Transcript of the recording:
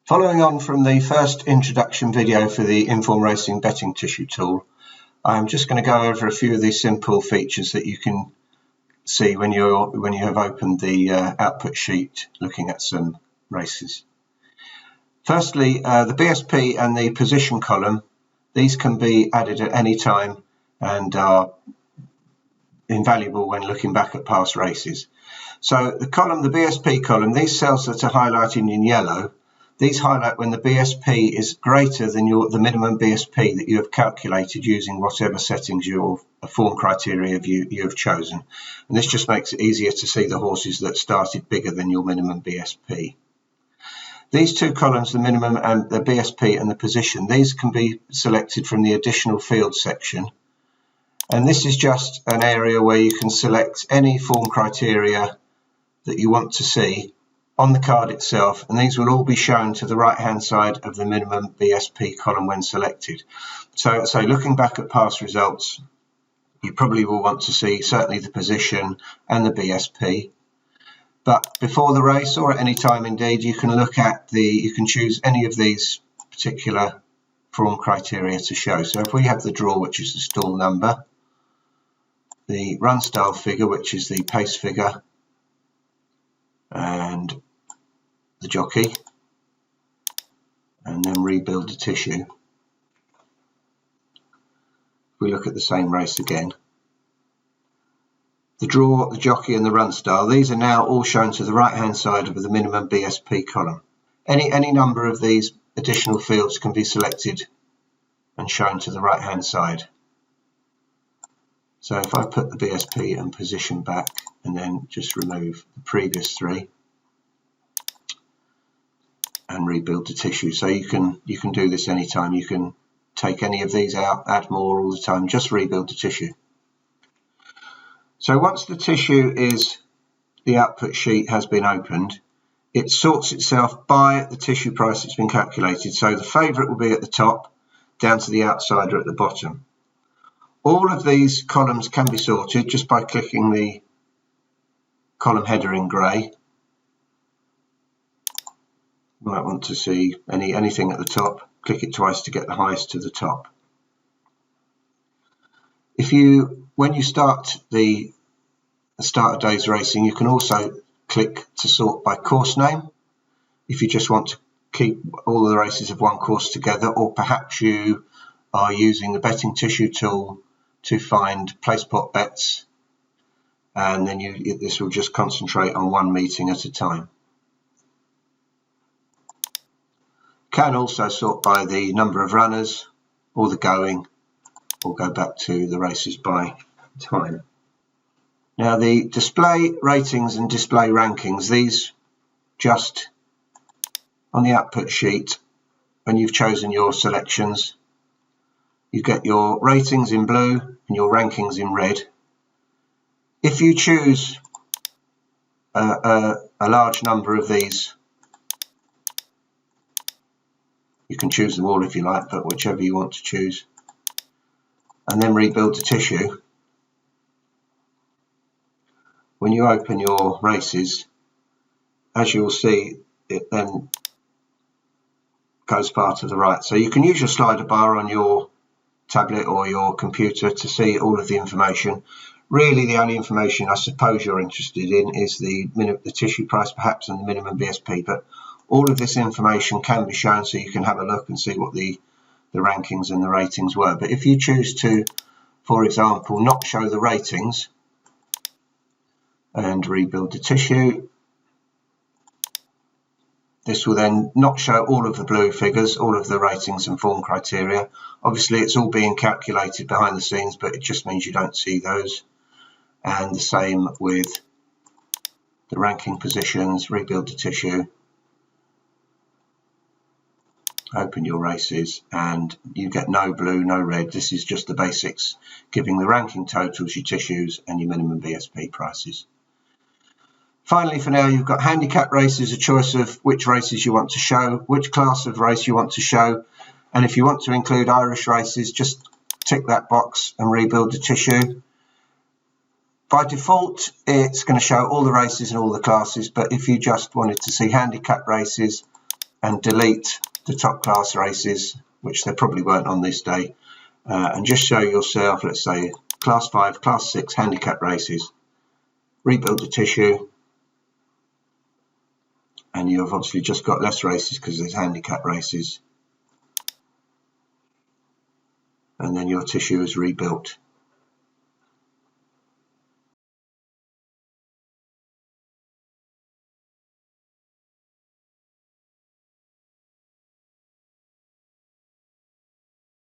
Following on from the first introduction video for the Inform Racing betting tissue tool, I'm just going to go over a few of these simple features that you can see when you have opened the output sheet looking at some races. Firstly, the BSP and the position column, these can be added at any time and are invaluable when looking back at past races. So the BSP column, these cells that are highlighted in yellow, these highlight when the BSP is greater than the minimum BSP that you have calculated using whatever settings your form criteria you have chosen. And this just makes it easier to see the horses that started bigger than your minimum BSP. These two columns, the minimum and the BSP and the position, these can be selected from the additional field section. And this is just an area where you can select any form criteria that you want to see on the card itself, and these will all be shown to the right hand side of the minimum BSP column when selected. So looking back at past results, you probably will want to see certainly the position and the BSP. But before the race, or at any time indeed, you can choose any of these particular form criteria to show. So if we have the draw, which is the stall number, the run style figure, which is the pace figure, and the jockey, and then rebuild the tissue. We look at the same race again. The draw, the jockey and the run style, these are now all shown to the right hand side of the minimum BSP column. Any number of these additional fields can be selected and shown to the right hand side. So if I put the BSP and position back and then just remove the previous three and rebuild the tissue. So you can do this anytime. You can take any of these out, add more all the time, just rebuild the tissue. So once the tissue the output sheet has been opened, it sorts itself by the tissue price that's been calculated. So the favourite will be at the top, down to the outsider at the bottom. All of these columns can be sorted just by clicking the column header in grey. You might want to see anything at the top, click it twice to get the highest to the top. When you start the start of day's racing, you can also click to sort by course name if you just want to keep all of the races of one course together, or perhaps you are using the betting tissue tool to find place pot bets, and then this will just concentrate on one meeting at a time. Can also sort by the number of runners or the going, or go back to the races by time. Now the display ratings and display rankings, these just on the output sheet, when you've chosen your selections, you get your ratings in blue and your rankings in red. If you choose a large number of these, you can choose them all if you like, but whichever you want to choose, and then rebuild the tissue. When you open your races, as you will see, it then goes far to the right. So you can use your slider bar on your tablet or your computer to see all of the information. Really the only information I suppose you're interested in is the tissue price perhaps and the minimum BSP, but all of this information can be shown so you can have a look and see what the rankings and the ratings were. But if you choose to, for example, not show the ratings and rebuild the tissue, this will then not show all of the blue figures, all of the ratings and form criteria. Obviously it's all being calculated behind the scenes, but it just means you don't see those. And the same with the ranking positions. Rebuild the tissue, open your races, and you get no blue, no red. This is just the basics, giving the ranking totals, your tissues and your minimum BSP prices. Finally, for now, you've got handicap races, a choice of which races you want to show, which class of race you want to show, and if you want to include Irish races, just tick that box and rebuild the tissue. By default, it's going to show all the races and all the classes, but if you just wanted to see handicap races, and delete the top class races, which there probably weren't on this day, and just show yourself, let's say, class 5, class 6 handicap races, rebuild the tissue, and you've obviously just got less races because there's handicap races, and then your tissue is rebuilt.